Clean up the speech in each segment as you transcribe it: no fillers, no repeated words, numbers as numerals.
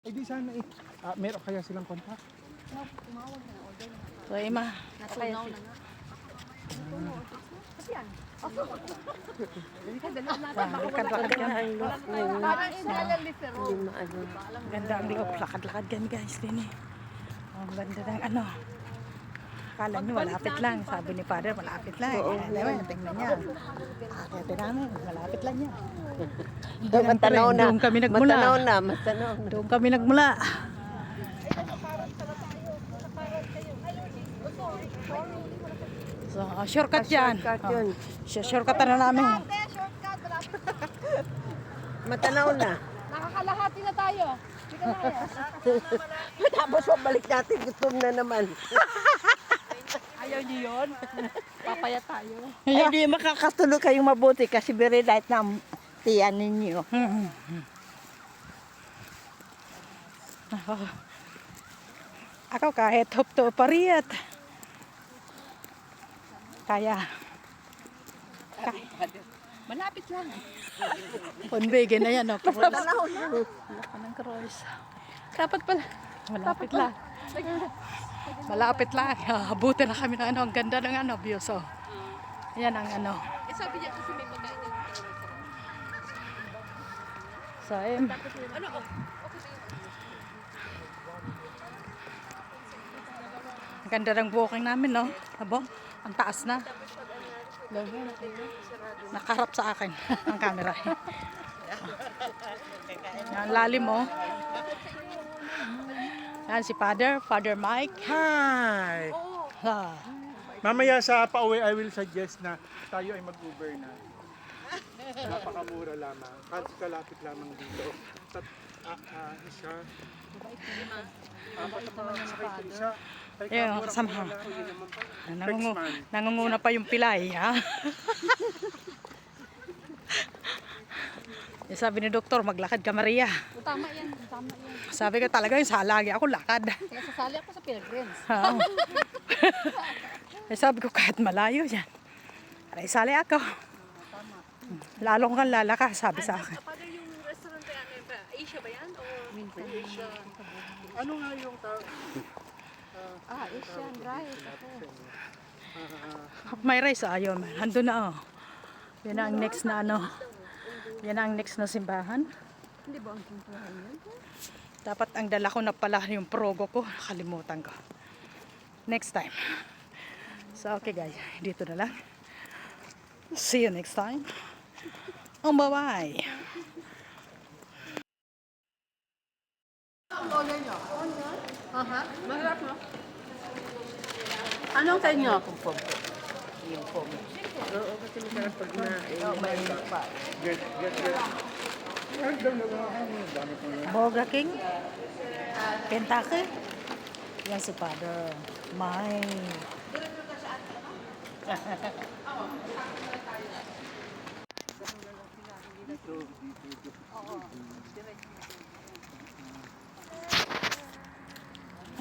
Eh di sana eh. Meron kaya silang kontak? Tumawag na, order na. So, Ima. Natunaw na nga. Kasi yan. Lakad-lakad kami. Parang inalalis pero. Ganda ang loob. Lakad-lakad kami guys. Din eh. Oh, ang ganda ng ano. Akala nyo malapit lang. Sabi ni Father malapit lang. Alam mo, tingnan niya. Akete namin. Malapit lang niya. Matanaw na. Doon kami nagmula. Matanaw na. Doon kami nagmula. So, shortcut yan. Shortcut yun. Shortcut na namin. Matanaw na. Nakakalahati na tayo. Tapos balik natin, gutom na naman. Ayaw niyo yun? Papaya tayo. Ay, di makakatulog kayong mabuti kasi very light na ang tiyan ninyo. Ako kahit hupto pariyat. Kaya. Malapit lang. Punbigin na yan. No? Cross. Panahon na. Laka ng cross. Dapat pala. Malapit lang. Malapit lang. Habuti na kami ng ano. Ang ganda ng ano. View. So, yan ang ano. Eh sabi niya kasi may pagkain yung So, ano oh? ang ganda ng booking namin, no? Abo, ang taas na. Nakaharap sa akin ang camera. Yan, lalim mo. Yan si Father Mike. Hi! Ah, Mamaya sa pauwi, I will suggest na tayo ay mag-Uber na. Napakamura lamang. Kasi kalapit lamang dito. Isa. Apat na pangasakay ko isa. Ay, Ayun, kamura kasama. lang. Nangunguna pa yung pilay, ha? Sabi ni doktor, maglakad ka Maria. Tama yan. Tama yan. Sabi ko talaga yung salagi ako lakad. Kaya sasali ako sa Pilgrims. Oo. Sabi ko kahit malayo yan. Aray, sali ako. Lalong kang lalaka, sabi sa akin. Kapag yung restaurant kaya Asia ba yan? O Asia? Ano nga yung Asian rice. May rice, ayun. Andun na, oh. Yan ang next na ano. Yan ang next na simbahan. Hindi ba ang simbahan yan? Dapat ang dala ko na pala yung progo ko. Nakalimutan ko. Next time. So, okay guys. Dito na lang. See you next time. Oh, bye-bye. Aha, masarap no? Anong sa inyo? Yung pom. Oo, kasi masarap pag may pa. Get. Burger King. Kentucky. Yan si Father Mike.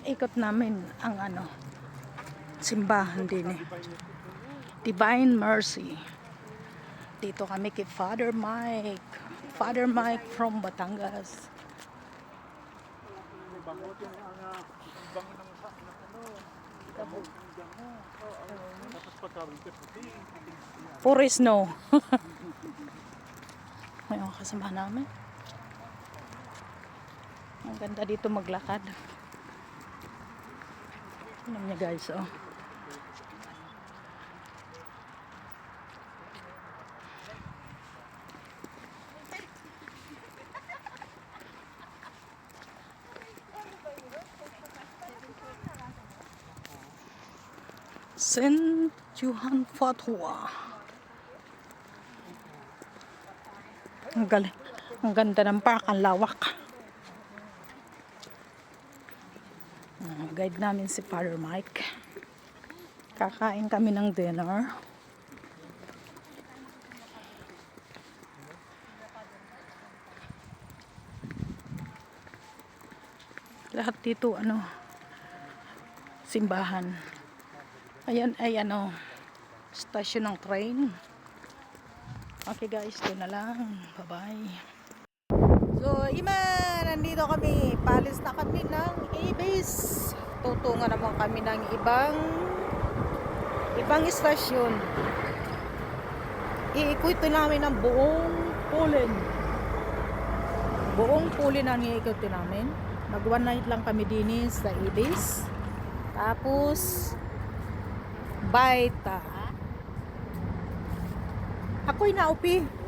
Ikot namin ang ano, simbahan din eh. Divine Mercy. Dito kami kay Father Mike. Father Mike from Batangas. Bango din ang bango ng ano. Tapos pagka-winter puti. Puro snow. Ngayon kasama namin. Ang ganda dito maglakad. Tignan niya guys, oh. Saint Johann Fatua. Ang galing. Ang ganda ng park, ang lawak. Guide namin si Father Mike. Kakain kami ng dinner. Lahat dito ano, simbahan. Ayan ay ano, station ng train. Okay guys, ito na lang. Bye-bye. So, Iman! nandito kami. Palis na kami ng Ibis. Tutungan naman kami ng ibang istasyon. Iikutin namin ang buong Pulen. Buong Pulen ang iikutin namin. Mag one night lang kami din sa Ibis. Tapos Baita. Ako'y naupi.